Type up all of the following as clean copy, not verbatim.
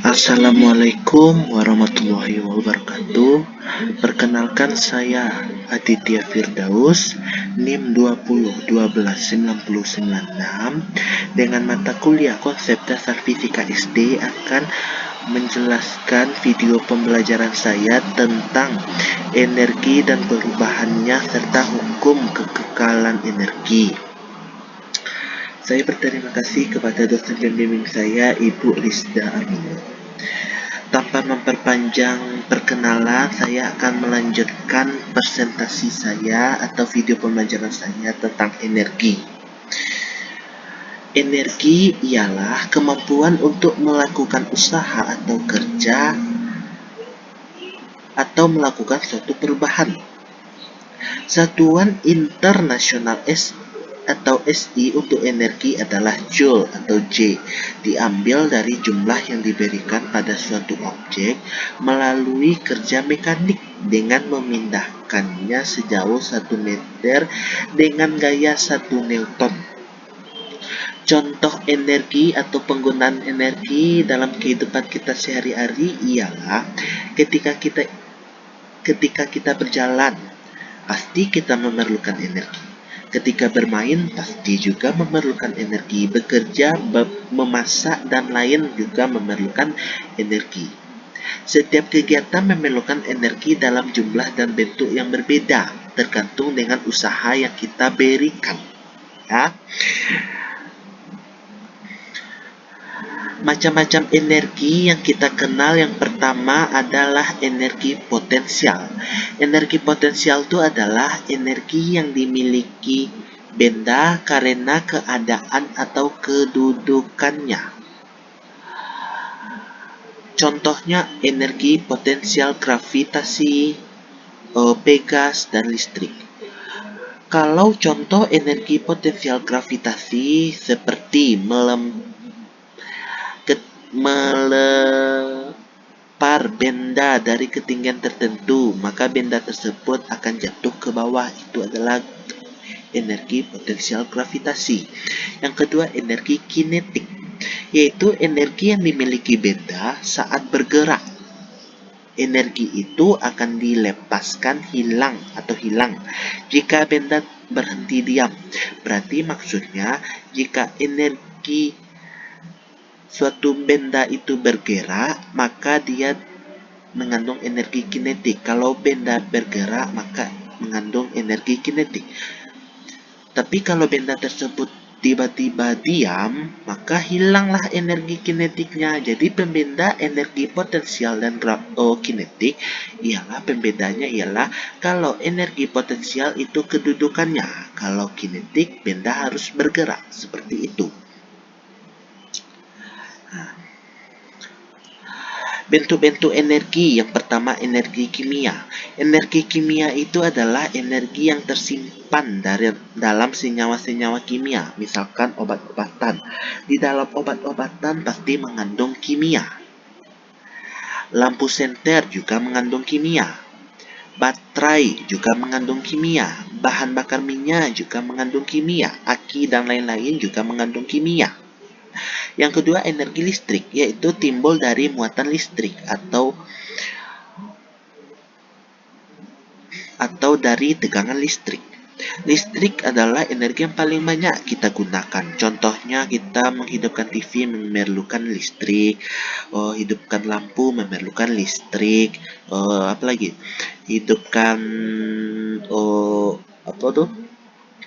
Assalamualaikum warahmatullahi wabarakatuh. Perkenalkan, saya Aditya Firdaus, NIM 20121996, dengan mata kuliah konsep dasar fisika SD akan menjelaskan video pembelajaran saya tentang energi dan perubahannya serta hukum kekekalan energi. Saya berterima kasih kepada dosen pembimbing saya, Ibu Rizda Amin. Tanpa memperpanjang perkenalan, saya akan melanjutkan presentasi saya atau video pembelajaran saya tentang energi. Energi ialah kemampuan untuk melakukan usaha atau kerja atau melakukan suatu perubahan. Satuan internasional atau SI untuk energi adalah Joule atau J, diambil dari jumlah yang diberikan pada suatu objek melalui kerja mekanik dengan memindahkannya sejauh 1 meter dengan gaya 1 Newton. Contoh energi atau penggunaan energi dalam kehidupan kita sehari-hari ialah ketika kita berjalan, pasti kita memerlukan energi. Ketika bermain, pasti juga memerlukan energi. Bekerja, memasak, dan lain juga memerlukan energi. Setiap kegiatan memerlukan energi dalam jumlah dan bentuk yang berbeda, tergantung dengan usaha yang kita berikan. Ya. Macam-macam energi yang kita kenal, yang pertama adalah energi potensial. Energi potensial itu adalah energi yang dimiliki benda karena keadaan atau kedudukannya. Contohnya energi potensial gravitasi, gas, dan listrik. Kalau contoh energi potensial gravitasi seperti melepar benda dari ketinggian tertentu, maka benda tersebut akan jatuh ke bawah. Itu adalah energi potensial gravitasi. Yang kedua, energi kinetik, yaitu energi yang dimiliki benda saat bergerak. Energi itu akan dilepaskan hilang jika benda berhenti diam. Berarti maksudnya jika energi suatu benda itu bergerak, maka dia mengandung energi kinetik. Kalau benda bergerak, maka mengandung energi kinetik. Tapi kalau benda tersebut tiba-tiba diam, maka hilanglah energi kinetiknya. Jadi pembeda energi potensial dan kinetik ialah kalau energi potensial itu kedudukannya, kalau kinetik benda harus bergerak, seperti itu. Bentuk-bentuk energi. Yang pertama, energi kimia. Energi kimia itu adalah energi yang tersimpan dalam senyawa-senyawa kimia. Misalkan obat-obatan. Di dalam obat-obatan pasti mengandung kimia. Lampu senter juga mengandung kimia. Baterai juga mengandung kimia. Bahan bakar minyak juga mengandung kimia. Aki dan lain-lain juga mengandung kimia. Yang kedua, energi listrik, yaitu timbul dari muatan listrik atau dari tegangan listrik. Listrik adalah energi yang paling banyak kita gunakan. Contohnya kita menghidupkan TV memerlukan listrik, hidupkan lampu memerlukan listrik, apalagi hidupkan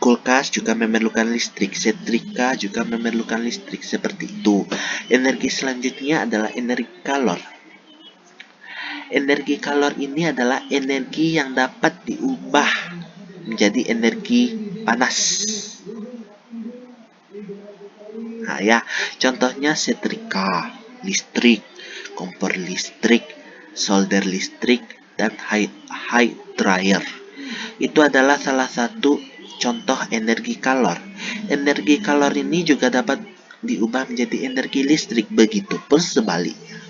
kulkas juga memerlukan listrik, setrika juga memerlukan listrik, seperti itu. Energi selanjutnya adalah energi kalor. Energi kalor ini adalah energi yang dapat diubah menjadi energi panas. Contohnya setrika listrik, kompor listrik, solder listrik, dan hair dryer. Itu adalah salah satu contoh energi kalor. Energi kalor ini juga dapat diubah menjadi energi listrik, begitupun sebaliknya.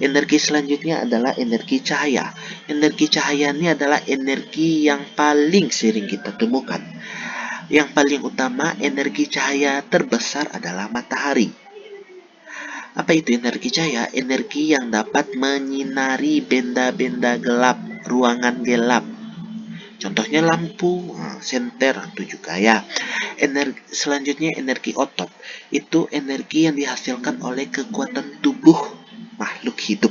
Energi selanjutnya adalah energi cahaya. Energi cahaya ini adalah energi yang paling sering kita temukan. Yang paling utama, energi cahaya terbesar adalah matahari. Apa itu energi cahaya? Energi yang dapat menyinari benda-benda gelap, ruangan gelap. Contohnya lampu, senter, itu juga ya. Selanjutnya energi otot. Itu energi yang dihasilkan oleh kekuatan tubuh makhluk hidup.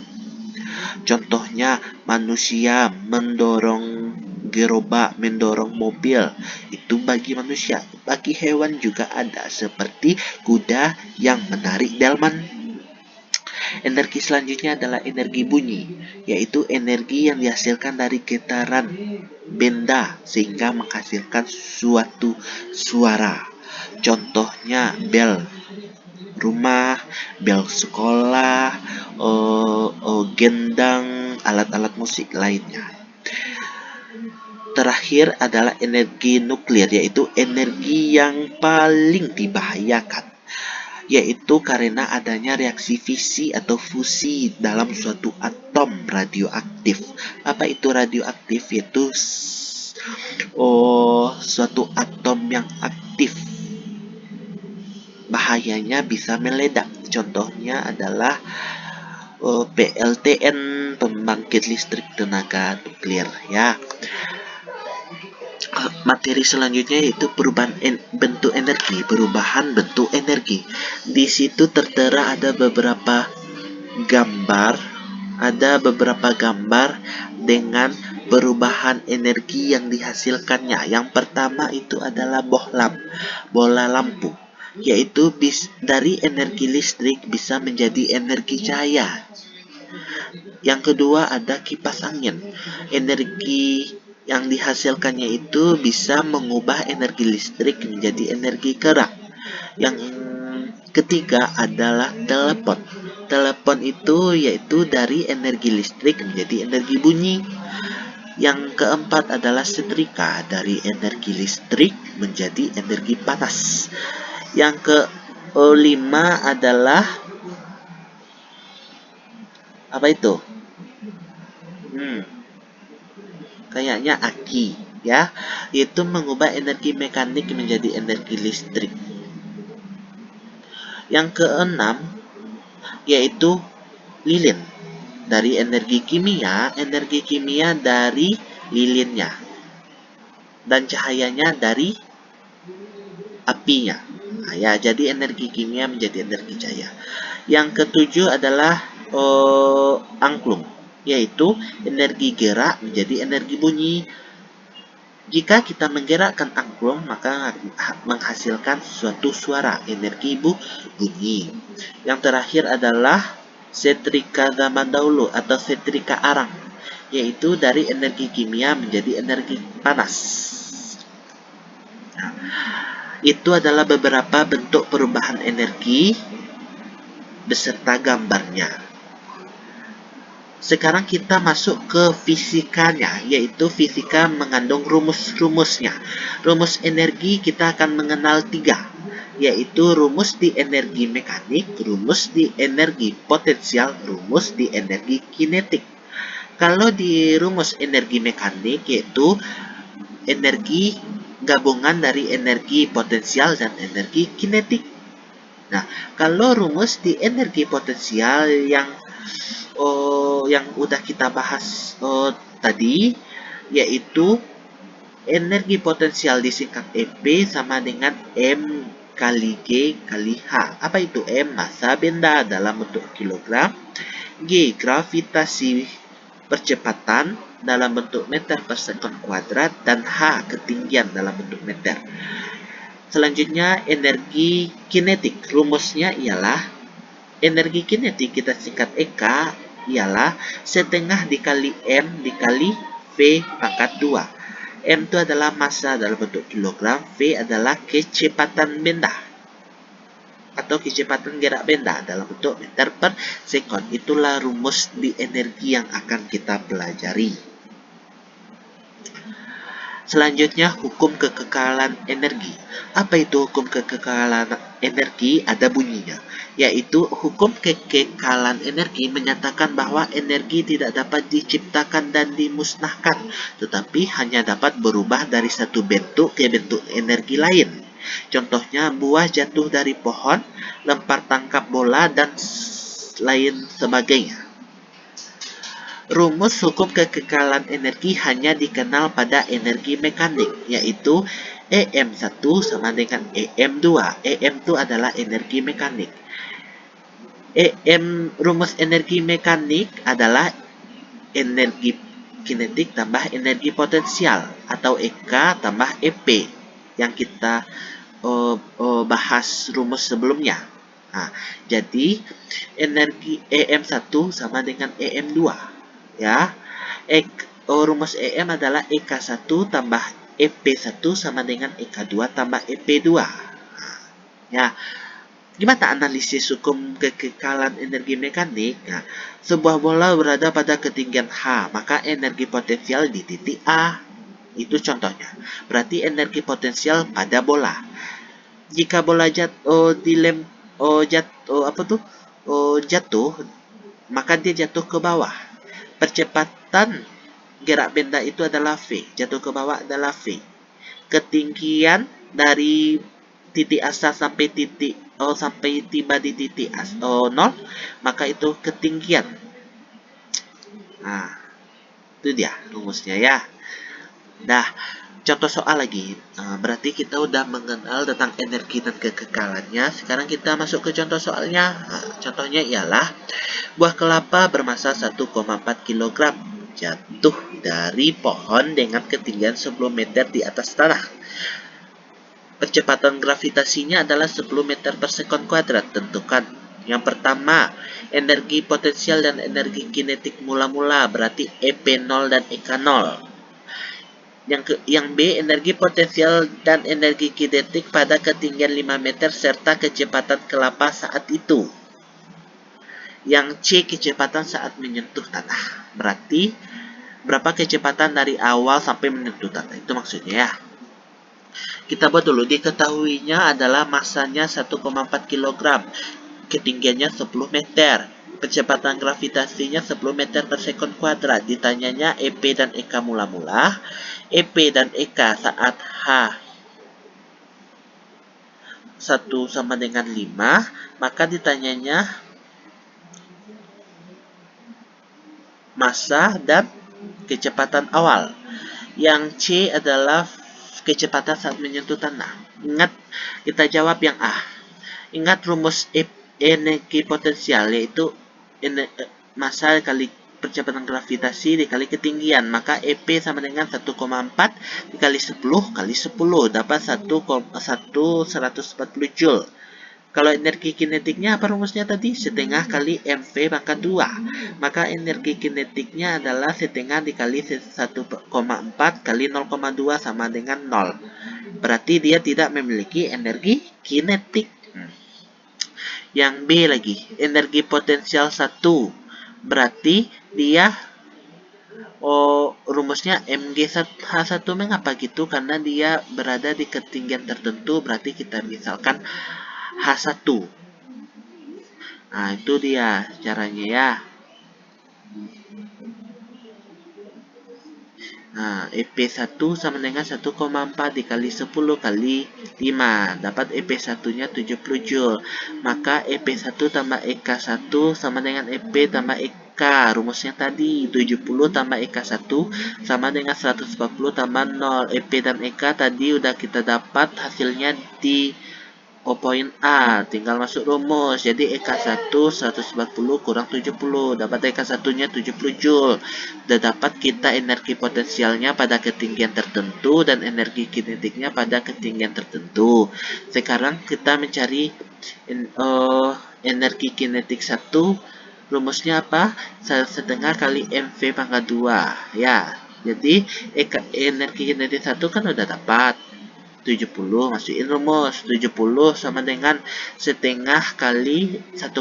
Contohnya manusia mendorong gerobak, mendorong mobil. Itu bagi manusia. Bagi hewan juga ada, seperti kuda yang menarik delman. Energi selanjutnya adalah energi bunyi, yaitu energi yang dihasilkan dari getaran benda sehingga menghasilkan suatu suara. Contohnya bel rumah, bel sekolah, gendang, alat-alat musik lainnya. Terakhir adalah energi nuklir, yaitu energi yang paling dibahayakan, yaitu karena adanya reaksi fisi atau fusi dalam suatu atom radioaktif. Apa itu radioaktif? Yaitu suatu atom yang aktif. Bahayanya bisa meledak. Contohnya adalah PLTN, pembangkit listrik tenaga nuklir ya. Materi selanjutnya yaitu perubahan bentuk energi, perubahan bentuk energi. Di situ tertera ada beberapa gambar dengan perubahan energi yang dihasilkannya. Yang pertama itu adalah bola lampu, yaitu dari energi listrik bisa menjadi energi cahaya. Yang kedua ada kipas angin. Energi yang dihasilkannya itu bisa mengubah energi listrik menjadi energi gerak. Yang ketiga adalah telepon. Telepon itu yaitu dari energi listrik menjadi energi bunyi. Yang keempat adalah setrika, dari energi listrik menjadi energi panas. Yang kelima adalah apa itu? Kayaknya aki ya, itu mengubah energi mekanik menjadi energi listrik. Yang keenam yaitu lilin, dari energi kimia dari lilinnya, dan cahayanya dari apinya. Nah, ya, jadi energi kimia menjadi energi cahaya. Yang ketujuh adalah angklung, yaitu energi gerak menjadi energi bunyi. Jika kita menggerakkan angklung, maka menghasilkan suatu suara, energi bunyi. Yang terakhir adalah setrika zaman dahulu atau setrika arang, yaitu dari energi kimia menjadi energi panas. Nah, itu adalah beberapa bentuk perubahan energi beserta gambarnya. Sekarang kita masuk ke fisikanya, yaitu fisika mengandung rumus-rumusnya. Rumus energi kita akan mengenal 3, yaitu rumus di energi mekanik, rumus di energi potensial, rumus di energi kinetik. Kalau di rumus energi mekanik, yaitu energi gabungan dari energi potensial dan energi kinetik. Nah, kalau rumus di energi potensial yang udah kita bahas tadi, yaitu energi potensial disingkat EP sama dengan M kali G kali H. Apa itu M? Massa benda dalam bentuk kilogram. G, gravitasi percepatan dalam bentuk meter per sekon kuadrat. Dan H, ketinggian dalam bentuk meter. Selanjutnya, energi kinetik. Rumusnya ialah energi kinetik kita singkat EK ialah setengah dikali M dikali V pangkat 2. M itu adalah massa dalam bentuk kilogram, V adalah kecepatan benda atau kecepatan gerak benda dalam bentuk meter per sekon. Itulah rumus di energi yang akan kita pelajari. Selanjutnya, hukum kekekalan energi. Apa itu hukum kekekalan energi? Ada bunyinya, yaitu hukum kekekalan energi menyatakan bahwa energi tidak dapat diciptakan dan dimusnahkan, tetapi hanya dapat berubah dari satu bentuk ke bentuk energi lain. Contohnya, buah jatuh dari pohon, lempar tangkap bola, dan lain sebagainya. Rumus hukum kekekalan energi hanya dikenal pada energi mekanik, yaitu EM1 sama dengan EM2. EM itu adalah energi mekanik. Rumus energi mekanik adalah energi kinetik tambah energi potensial, atau EK tambah EP yang kita bahas rumus sebelumnya. Nah, jadi energi EM1 sama dengan EM2. Ya, rumus EM adalah EK1 tambah EP1 sama dengan EK2 tambah EP2. Ya, gimana analisis hukum kekekalan energi mekanik? Nah, sebuah bola berada pada ketinggian H, maka energi potensial di titik A. Itu contohnya. Berarti energi potensial pada bola. Jika bola jatuh, maka dia jatuh ke bawah. Percepatan gerak benda itu adalah V. Jatuh ke bawah adalah V. Ketinggian dari titik asal sampai tiba di titik 0, maka itu ketinggian. Nah, itu dia rumusnya ya. Nah, contoh soal lagi. Berarti kita udah mengenal tentang energi dan kekekalannya. Sekarang kita masuk ke contoh soalnya. Contohnya ialah buah kelapa bermassa 1,4 kg jatuh dari pohon dengan ketinggian 10 meter di atas tanah. Percepatan gravitasinya adalah 10 meter per sekon kuadrat. Tentukan. Yang pertama, energi potensial dan energi kinetik mula-mula, berarti EP0 dan EK0. Yang B, energi potensial dan energi kinetik pada ketinggian 5 meter serta kecepatan kelapa saat itu. Yang C, kecepatan saat menyentuh tanah. Berarti berapa kecepatan dari awal sampai menyentuh tanah. Itu maksudnya ya. Kita buat dulu. Diketahuinya adalah massanya 1,4 kg. Ketinggiannya 10 meter. Kecepatan gravitasinya 10 meter per sekon kuadrat. Ditanyanya EP dan EK mula-mula. EP dan EK saat H 1 sama dengan 5, maka ditanyanya massa dan kecepatan awal. Yang C adalah kecepatan saat menyentuh tanah. Ingat, kita jawab yang A. Ingat rumus energi potensial, yaitu massa kali percepatan gravitasi dikali ketinggian, maka EP sama dengan 1,4 dikali 10 kali 10 dapat 140 Joule. Kalau energi kinetiknya apa rumusnya tadi? Setengah kali MV pangkat 2. Maka energi kinetiknya adalah setengah dikali 1,4 kali 0,2 sama dengan 0. Berarti dia tidak memiliki energi kinetik. Yang B lagi, energi potensial 1. Berarti dia rumusnya MG H1. Mengapa gitu? Karena dia berada di ketinggian tertentu, berarti kita misalkan H1. Nah, itu dia caranya ya. Nah, EP1 sama dengan 1,4 dikali 10 kali 5. Dapat EP1-nya 70 Joule. Maka EP1 tambah EK1 sama dengan EP tambah EK. Rumusnya tadi 70 tambah EK1 sama dengan 140 tambah 0. EP dan EK tadi udah kita dapat hasilnya di poin A, tinggal masuk rumus. Jadi EK1 140 kurang 70, dapat EK1-nya 70 Joule. Dan dapat kita energi potensialnya pada ketinggian tertentu dan energi kinetiknya pada ketinggian tertentu. Sekarang kita mencari energi kinetik 1. Rumusnya apa? Setengah kali MV pangkat 2. Ya, jadi energi kinetik 1 kan udah dapat 70, masukin rumus 70 sama dengan setengah kali 1,4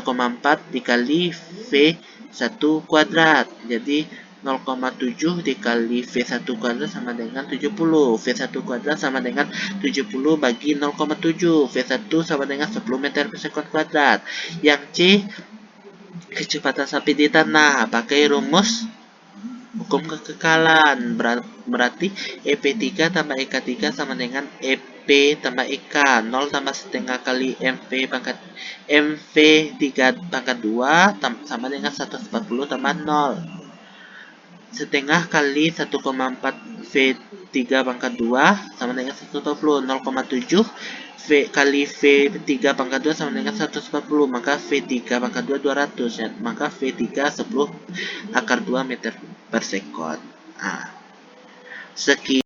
dikali V1 kuadrat. Jadi 0,7 dikali V1 kuadrat sama dengan 70. V1 kuadrat sama dengan 70 bagi 0,7. V1 sama dengan 10 meter per sekon kuadrat. Yang C, kecepatan sapi di tanah. Pakai rumus hukum kekekalan. Berarti EP3 tambah EK3 sama dengan EP tambah EK. 0 tambah setengah kali MV3 pangkat 2 sama dengan 140 tambah 0. Setengah kali 1,4 V3 pangkat 2 sama dengan 140. 0,7 V kali V3 pangkat 2 sama dengan 140. Maka V3 pangkat 2 200 ya. Maka V3 10 akar 2 meter per sekon. Sekian